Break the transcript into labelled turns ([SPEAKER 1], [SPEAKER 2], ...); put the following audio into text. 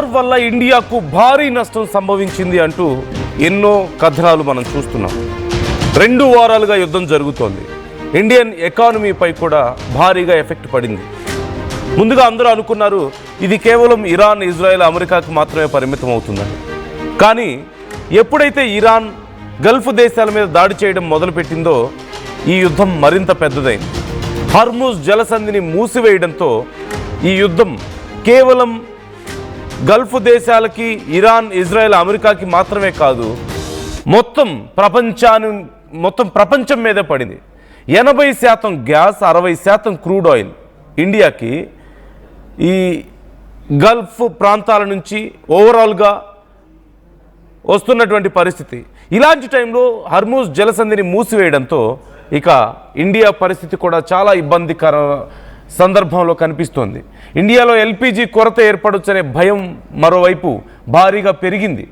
[SPEAKER 1] War వల్ల ఇండియాకు భారీ నష్టం సంభవించింది అంటూ ఎన్నో కథనాలు మనం చూస్తున్నాం. 2 వారాలుగా యుద్ధం జరుగుతోంది. ఇండియన్ ఎకానమీపై కూడా భారీగా ఎఫెక్ట్ పడింది. ముందుగా అందరూ అనుకున్నారు ఇది కేవలం ఇరాన్, ఇజ్రాయెల్, అమెరికాకు మాత్రమే పరిమితం అవుతుందని. కానీ ఎప్పుడైతే ఇరాన్ గల్ఫ్ దేశాల మీద దాడి చేయడం మొదలుపెట్టిందో ఈ యుద్ధం మరింత పెద్దదైంది. హర్ముజ్ జలసంధిని మూసివేయడంతో ఈ యుద్ధం కేవలం గల్ఫ్ దేశాలకి, ఇరాన్, ఇజ్రాయెల్, అమెరికాకి మాత్రమే కాదు, మొత్తం ప్రపంచం మీదే పడింది. 80% గ్యాస్, 60% క్రూడ్ ఆయిల్ ఇండియాకి ఈ గల్ఫ్ ప్రాంతాల నుంచి ఓవరాల్గా వస్తున్నటువంటి పరిస్థితి. ఇలాంటి టైంలో హర్ముజ్ జలసంధిని మూసివేయడంతో ఇక ఇండియా పరిస్థితి కూడా చాలా ఇబ్బందికర సందర్భంలో కనిపిస్తోంది. ఇండియాలో ఎల్పిజి కొరత ఏర్పడొచ్చనే భయం మరోవైపు భారీగా పెరిగింది.